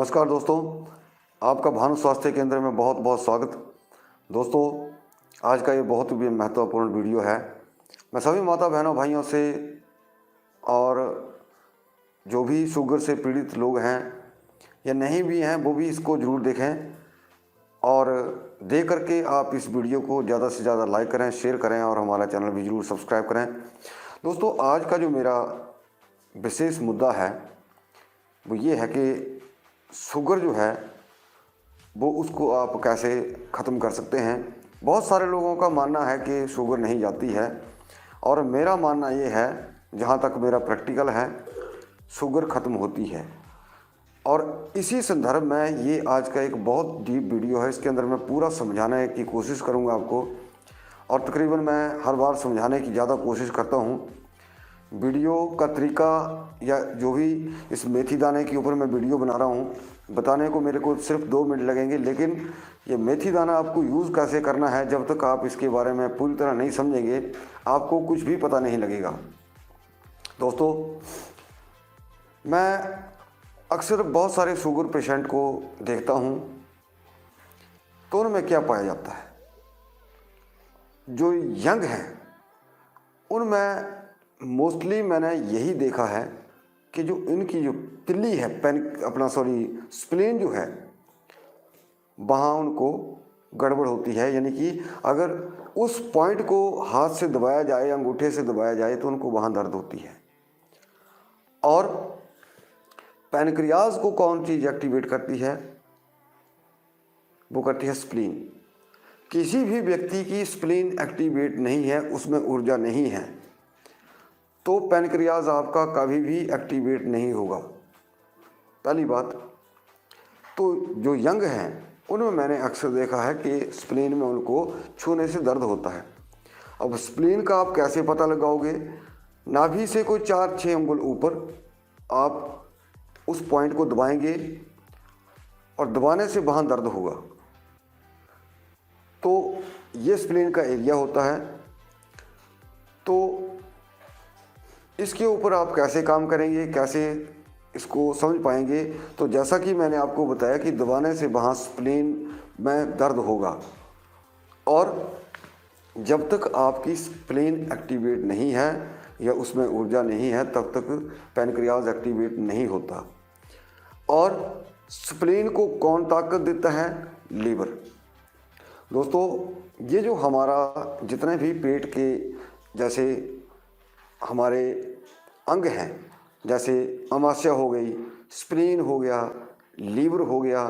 नमस्कार दोस्तों, आपका भानु स्वास्थ्य केंद्र में बहुत बहुत स्वागत। दोस्तों, आज का ये बहुत ही महत्वपूर्ण वीडियो है। मैं सभी माता बहनों भाइयों से और जो भी शुगर से पीड़ित लोग हैं या नहीं भी हैं वो भी इसको ज़रूर देखें और देख करके आप इस वीडियो को ज़्यादा से ज़्यादा लाइक करें, शेयर करें और हमारा चैनल भी ज़रूर सब्सक्राइब करें। दोस्तों, आज का जो मेरा विशेष मुद्दा है वो ये है कि शुगर जो है वो उसको आप कैसे ख़त्म कर सकते हैं। बहुत सारे लोगों का मानना है कि शुगर नहीं जाती है और मेरा मानना ये है, जहाँ तक मेरा प्रैक्टिकल है, शुगर ख़त्म होती है। और इसी संदर्भ में ये आज का एक बहुत डीप वीडियो है। इसके अंदर मैं पूरा समझाने की कोशिश करूँगा आपको और तकरीबन मैं हर बार समझाने की ज़्यादा कोशिश करता हूँ। वीडियो का तरीका या जो भी इस मेथी दाने के ऊपर मैं वीडियो बना रहा हूँ, बताने को मेरे को सिर्फ 2 मिनट लगेंगे, लेकिन ये मेथी दाना आपको यूज़ कैसे करना है, जब तक आप इसके बारे में पूरी तरह नहीं समझेंगे आपको कुछ भी पता नहीं लगेगा। दोस्तों, मैं अक्सर बहुत सारे शुगर पेशेंट को देखता हूँ तो उनमें क्या पाया जाता है, जो यंग हैं उनमें मोस्टली मैंने यही देखा है कि जो इनकी जो तिल्ली है, स्प्लीन जो है, वहाँ उनको गड़बड़ होती है। यानी कि अगर उस पॉइंट को हाथ से दबाया जाए, अंगूठे से दबाया जाए तो उनको वहाँ दर्द होती है। और पैनक्रियाज को कौन चीज़ एक्टिवेट करती है? वो करती है स्प्लीन। किसी भी व्यक्ति की स्प्लीन एक्टिवेट नहीं है, उसमें ऊर्जा नहीं है, तो पैनक्रियाज आपका कभी भी एक्टिवेट नहीं होगा। पहली बात तो जो यंग हैं उनमें मैंने अक्सर देखा है कि स्प्लीन में उनको छूने से दर्द होता है। अब स्प्लीन का आप कैसे पता लगाओगे? नाभि से कोई 4-6 अंगुल ऊपर आप उस पॉइंट को दबाएंगे और दबाने से वहाँ दर्द होगा, तो ये स्प्लीन का एरिया होता है। तो इसके ऊपर आप कैसे काम करेंगे, कैसे इसको समझ पाएंगे? तो जैसा कि मैंने आपको बताया कि दबाने से वहाँ स्प्लीन में दर्द होगा, और जब तक आपकी स्प्लीन एक्टिवेट नहीं है या उसमें ऊर्जा नहीं है तब तक पैनक्रियाज एक्टिवेट नहीं होता। और स्प्लीन को कौन ताकत देता है? लीवर। दोस्तों, ये जो हमारा जितने भी पेट के जैसे हमारे अंग हैं, जैसे अमाशय हो गई, स्प्लीन हो गया, लीवर हो गया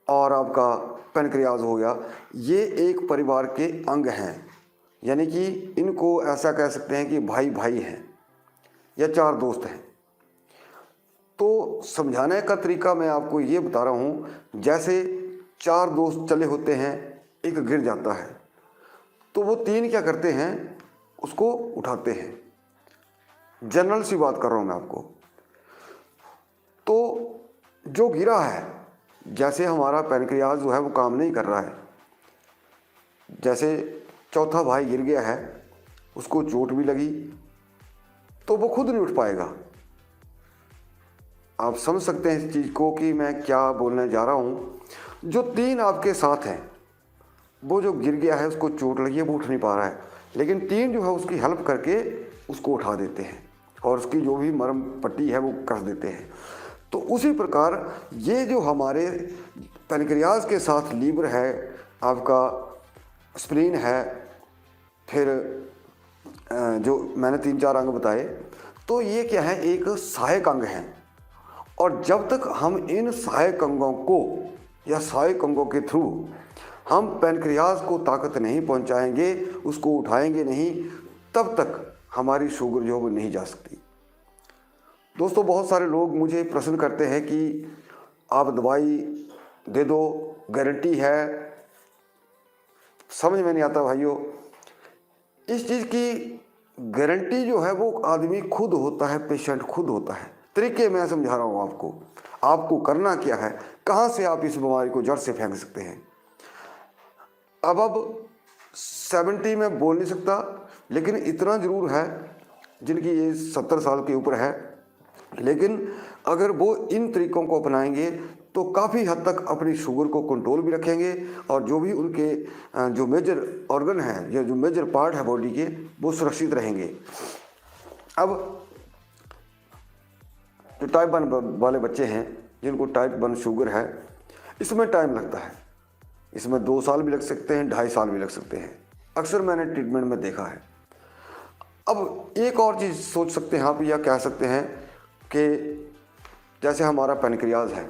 और आपका पैनक्रियाज हो गया, ये एक परिवार के अंग हैं। यानी कि इनको ऐसा कह सकते हैं कि भाई भाई हैं या 4 दोस्त हैं। तो समझाने का तरीका मैं आपको ये बता रहा हूँ, जैसे 4 दोस्त चले होते हैं, एक गिर जाता है तो वो 3 क्या करते हैं? उसको उठाते हैं। जनरल सी बात कर रहा हूँ मैं आपको। तो जो गिरा है, जैसे हमारा पैनक्रियाज जो है वो काम नहीं कर रहा है, जैसे चौथा भाई गिर गया है, उसको चोट भी लगी तो वो खुद नहीं उठ पाएगा। आप समझ सकते हैं इस चीज़ को कि मैं क्या बोलने जा रहा हूँ। जो 3 आपके साथ हैं, वो जो गिर गया है उसको चोट लगी है, वो उठ नहीं पा रहा है, लेकिन 3 जो है उसकी हेल्प करके उसको उठा देते हैं और उसकी जो भी मरहम पट्टी है वो कस देते हैं। तो उसी प्रकार ये जो हमारे पैनक्रियाज के साथ लीवर है, आपका स्प्लीन है, फिर जो मैंने 3-4 अंग बताए, तो ये क्या है? एक सहायक अंग हैं। और जब तक हम इन सहायक अंगों को या सहायक अंगों के थ्रू हम पैनक्रियाज को ताकत नहीं पहुंचाएंगे, उसको उठाएंगे नहीं, तब तक हमारी शुगर जो वो नहीं जा सकती। दोस्तों, बहुत सारे लोग मुझे प्रश्न करते हैं कि आप दवाई दे दो, गारंटी है। समझ में नहीं आता भाइयों, इस चीज़ की गारंटी जो है वो आदमी खुद होता है, पेशेंट खुद होता है। तरीके मैं समझा रहा हूँ आपको। आपको करना क्या है, कहाँ से आप इस बीमारी को जड़ से फेंक सकते हैं। अब 70 में बोल नहीं सकता, लेकिन इतना ज़रूर है, जिनकी एज 70 साल के ऊपर है लेकिन अगर वो इन तरीकों को अपनाएंगे तो काफ़ी हद तक अपनी शुगर को कंट्रोल भी रखेंगे और जो भी उनके जो मेजर ऑर्गन हैं या जो मेजर पार्ट है बॉडी के वो सुरक्षित रहेंगे। अब जो टाइप 1 वाले बच्चे हैं जिनको टाइप 1 शुगर है, इसमें टाइम लगता है, इसमें 2 साल भी लग सकते हैं, 2.5 साल भी लग सकते हैं, अक्सर मैंने ट्रीटमेंट में देखा है। अब एक और चीज़ सोच सकते हैं आप या कह सकते हैं कि जैसे हमारा पैनक्रियाज है,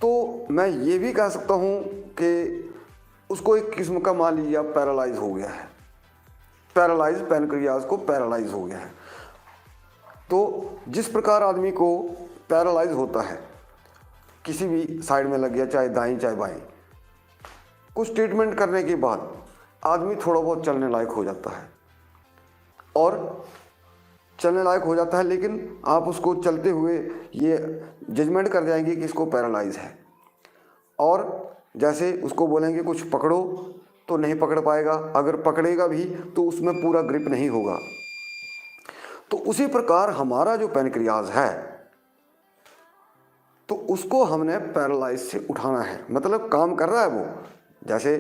तो मैं ये भी कह सकता हूँ कि उसको एक किस्म का मान लीजिए आप पैरालाइज हो गया है, पैरालाइज पैनक्रियाज को पैरालाइज हो गया है। तो जिस प्रकार आदमी को पैरालाइज होता है, किसी भी साइड में लग गया, चाहे दाईं चाहे बाईं, कुछ ट्रीटमेंट करने के बाद आदमी थोड़ा बहुत चलने लायक हो जाता है और चलने लायक हो जाता है, लेकिन आप उसको चलते हुए ये जजमेंट कर जाएंगे कि इसको पैरालाइज है, और जैसे उसको बोलेंगे कुछ पकड़ो तो नहीं पकड़ पाएगा, अगर पकड़ेगा भी तो उसमें पूरा ग्रिप नहीं होगा। तो उसी प्रकार हमारा जो पैनक्रियाज है, तो उसको हमने पैरालाइज से उठाना है, मतलब काम कर रहा है वो, जैसे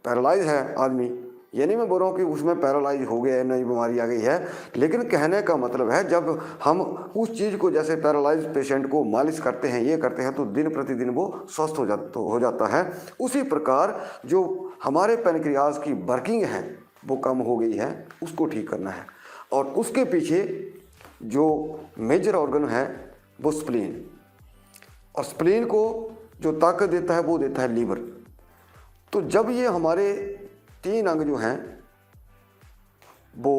पैरालाइज है आदमी, ये नहीं मैं बोल रहा हूँ कि उसमें पैरालाइज हो गया है, नई बीमारी आ गई है, लेकिन कहने का मतलब है जब हम उस चीज़ को जैसे पैरालाइज पेशेंट को मालिश करते हैं, ये करते हैं, तो दिन प्रतिदिन वो स्वस्थ हो जाता है। उसी प्रकार जो हमारे पैनक्रियाज की वर्किंग है वो कम हो गई है, उसको ठीक करना है। और उसके पीछे जो मेजर ऑर्गन है वो स्प्लीन, और स्प्लीन को जो ताकत देता है वो देता है लीवर। तो जब ये हमारे 3 अंग जो हैं वो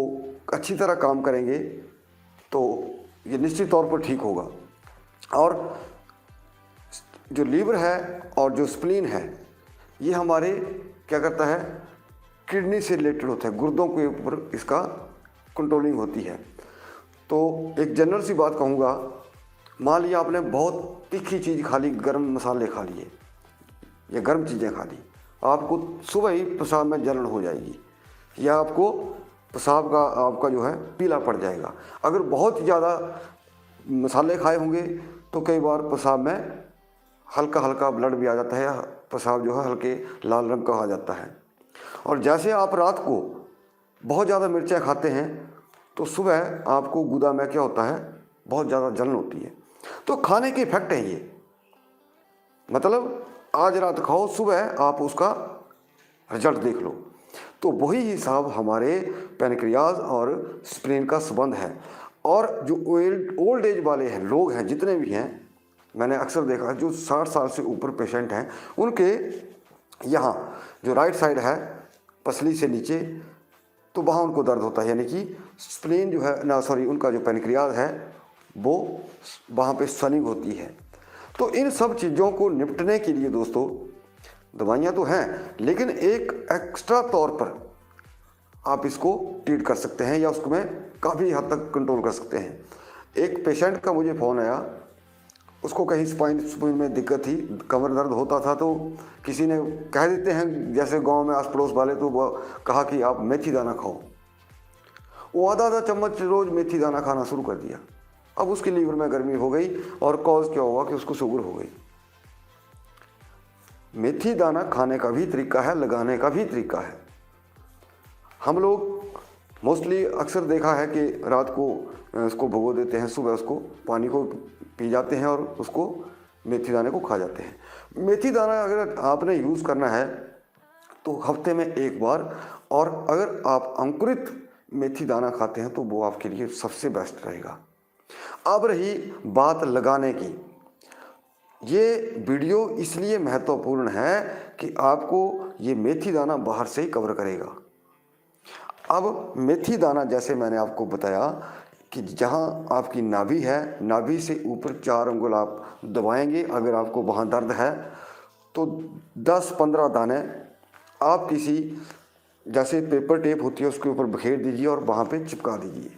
अच्छी तरह काम करेंगे तो ये निश्चित तौर पर ठीक होगा। और जो लीवर है और जो स्प्लीन है ये हमारे क्या करता है, किडनी से रिलेटेड होता है, गुर्दों के ऊपर इसका कंट्रोलिंग होती है। तो एक जनरल सी बात कहूँगा, मान लिया आपने बहुत तीखी चीज़ खा ली, गर्म मसाले खा लिए या गर्म चीज़ें खा ली, आपको सुबह ही पेशाब में जलन हो जाएगी या आपको पेशाब का आपका जो है पीला पड़ जाएगा। अगर बहुत ज़्यादा मसाले खाए होंगे तो कई बार पेशाब में हल्का हल्का ब्लड भी आ जाता है या पेशाब जो है हल्के लाल रंग का आ जाता है। और जैसे आप रात को बहुत ज़्यादा मिर्चें खाते हैं तो सुबह आपको गुदा में क्या होता है, बहुत ज़्यादा जलन होती है। तो खाने के इफेक्ट है ये, मतलब आज रात खाओ, सुबह आप उसका रिजल्ट देख लो। तो वही हिसाब हमारे पैनक्रियाज और स्प्लीन का संबंध है। और जो ओल्ड एज वाले हैं लोग हैं, जितने भी हैं, मैंने अक्सर देखा जो 60 साल से ऊपर पेशेंट हैं, उनके यहाँ जो राइट साइड है पसली से नीचे, तो वहाँ उनको दर्द होता है, यानी कि स्प्लीन जो है ना, सॉरी, उनका जो पैनक्रियाज है वो वहाँ पे स्वेलिंग होती है। तो इन सब चीज़ों को निपटने के लिए दोस्तों दवाइयाँ तो हैं, लेकिन एक एक्स्ट्रा तौर पर आप इसको ट्रीट कर सकते हैं या उसको में काफ़ी हद तक कंट्रोल कर सकते हैं। एक पेशेंट का मुझे फ़ोन आया, उसको कहीं स्पाइन में दिक्कत थी, कमर दर्द होता था, तो किसी ने कह देते हैं जैसे गांव में आस पड़ोस वाले, तो वो कहा कि आप मेथी दाना खाओ। वो आधा चम्मच रोज़ मेथी दाना खाना शुरू कर दिया। अब उसके लीवर में गर्मी हो गई और कॉज क्या हुआ कि उसको शुगर हो गई। मेथी दाना खाने का भी तरीका है, लगाने का भी तरीका है। हम लोग मोस्टली अक्सर देखा है कि रात को उसको भिगो देते हैं, सुबह उसको पानी को पी जाते हैं और उसको मेथी दाने को खा जाते हैं। मेथी दाना अगर आपने यूज़ करना है तो हफ्ते में 1 बार, और अगर आप अंकुरित मेथी दाना खाते हैं तो वो आपके लिए सबसे बेस्ट रहेगा। अब रही बात लगाने की, ये वीडियो इसलिए महत्वपूर्ण है कि आपको ये मेथी दाना बाहर से ही कवर करेगा। अब मेथी दाना जैसे मैंने आपको बताया कि जहाँ आपकी नाभि है, नाभि से ऊपर 4 अंगुल आप दबाएंगे, अगर आपको वहाँ दर्द है तो 10-15 दाने आप किसी जैसे पेपर टेप होती है उसके ऊपर बखेर दीजिए और वहाँ पे चिपका दीजिए।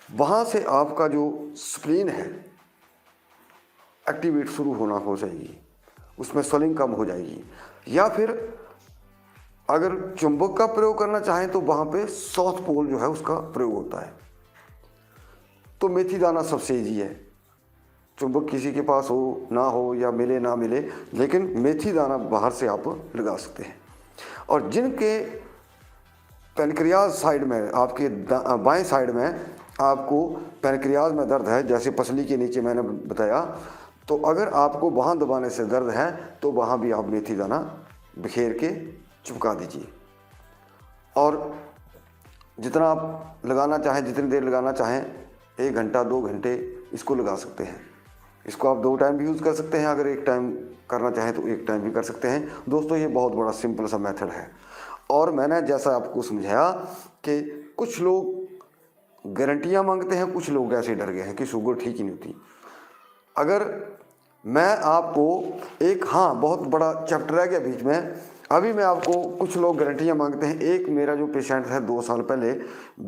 वहाँ से आपका जो स्प्लीन है एक्टिवेट शुरू होना हो जाएगी, उसमें स्वेलिंग कम हो जाएगी। या फिर अगर चुंबक का प्रयोग करना चाहें तो वहाँ पे साउथ पोल जो है उसका प्रयोग होता है। तो मेथी दाना सबसे ईजी है। चुंबक किसी के पास हो ना हो या मिले ना मिले, लेकिन मेथी दाना बाहर से आप लगा सकते हैं। और जिनके पैनक्रियाज साइड में, आपके बाएं साइड में आपको पैनक्रियाज में दर्द है, जैसे पसली के नीचे मैंने बताया, तो अगर आपको वहाँ दबाने से दर्द है तो वहाँ भी आप मेथी दाना बिखेर के चिपका दीजिए। और जितना आप लगाना चाहें, जितनी देर लगाना चाहें, 1 घंटा 2 घंटे इसको लगा सकते हैं। इसको आप 2 टाइम भी यूज़ कर सकते हैं, अगर 1 टाइम करना चाहें तो 1 टाइम भी कर सकते हैं। दोस्तों ये बहुत बड़ा सिंपल सा मेथड है। और मैंने जैसा आपको समझाया कि कुछ लोग गारंटियाँ मांगते हैं, कुछ लोग ऐसे डर गए हैं कि शुगर ठीक ही नहीं होती। अगर मैं आपको एक, हाँ बहुत बड़ा चैप्टर रह गया बीच में, अभी मैं आपको, कुछ लोग गारंटियाँ मांगते हैं। एक मेरा जो पेशेंट है 2 साल पहले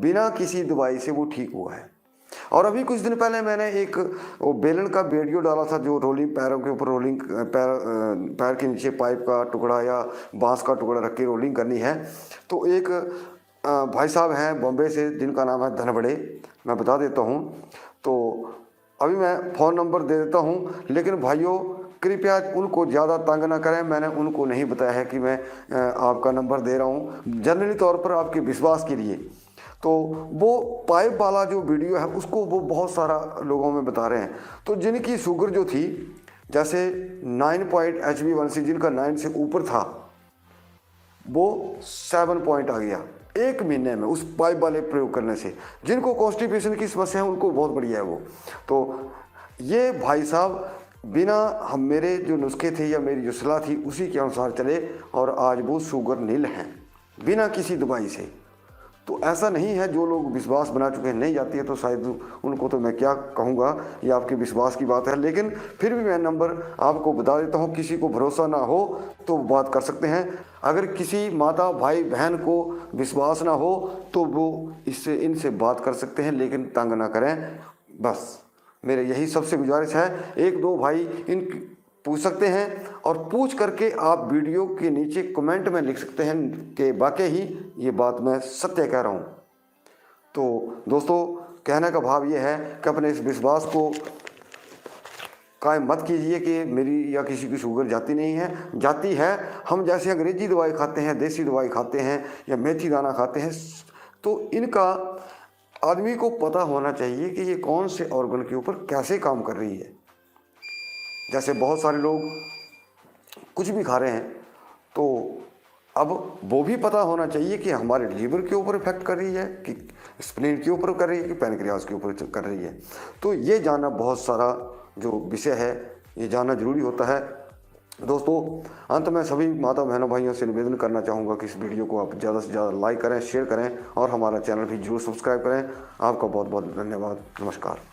बिना किसी दवाई से वो ठीक हुआ है। और अभी कुछ दिन पहले मैंने एक वो बेलन का वीडियो डाला था, जो रोलिंग, पैरों के ऊपर रोलिंग, पैर के नीचे पाइप का टुकड़ा या बांस का टुकड़ा रख के रोलिंग करनी है। तो एक भाई साहब हैं बॉम्बे से, जिनका नाम है धनबड़े, मैं बता देता हूँ। तो अभी मैं फ़ोन नंबर दे देता हूँ, लेकिन भाइयों कृपया उनको ज़्यादा तंग ना करें। मैंने उनको नहीं बताया है कि मैं आपका नंबर दे रहा हूँ, जनरली तौर पर आपके विश्वास के लिए। तो वो पाइप वाला जो वीडियो है उसको वो बहुत सारा लोगों में बता रहे हैं। तो जिनकी शुगर जो थी, जैसे 9 पॉइंट HbA1c जिनका 9 से ऊपर था, वो 7 पॉइंट आ गया 1 महीने में उस पाइप वाले प्रयोग करने से। जिनको कॉन्स्टिपेशन की समस्या है उनको बहुत बढ़िया है वो। तो ये भाई साहब बिना हम, मेरे जो नुस्खे थे या मेरी जो सलाह थी उसी के अनुसार चले, और आज वो शुगर नील हैं बिना किसी दवाई से। तो ऐसा नहीं है, जो लोग विश्वास बना चुके हैं नहीं जाती है तो शायद उनको तो मैं क्या कहूँगा, ये आपके विश्वास की बात है। लेकिन फिर भी मैं नंबर आपको बता देता हूँ, किसी को भरोसा ना हो तो बात कर सकते हैं। अगर किसी माता भाई बहन को विश्वास ना हो तो वो इनसे बात कर सकते हैं, लेकिन तंग ना करें। बस मेरे यही सबसे गुजारिश है। 1-2 भाई इन पूछ सकते हैं, और पूछ करके आप वीडियो के नीचे कमेंट में लिख सकते हैं कि वाकई ही ये बात मैं सत्य कह रहा हूँ। तो दोस्तों कहने का भाव ये है कि अपने इस विश्वास को कायम मत कीजिए कि मेरी या किसी की शुगर जाती नहीं है, जाती है। हम जैसे अंग्रेजी दवाई खाते हैं, देसी दवाई खाते हैं या मेथी दाना खाते हैं, तो इनका आदमी को पता होना चाहिए कि ये कौन से ऑर्गन के ऊपर कैसे काम कर रही है। जैसे बहुत सारे लोग कुछ भी खा रहे हैं, तो अब वो भी पता होना चाहिए कि हमारे लीवर के ऊपर इफेक्ट कर रही है, कि स्प्लीन के ऊपर कर रही है, कि पैनक्रियाज के ऊपर कर रही है। तो ये जानना बहुत सारा जो विषय है, ये जानना जरूरी होता है। दोस्तों अंत में सभी माता बहनों भाइयों से निवेदन करना चाहूँगा कि इस वीडियो को आप ज़्यादा से ज़्यादा लाइक करें, शेयर करें, और हमारा चैनल भी जरूर सब्सक्राइब करें। आपका बहुत बहुत धन्यवाद। नमस्कार।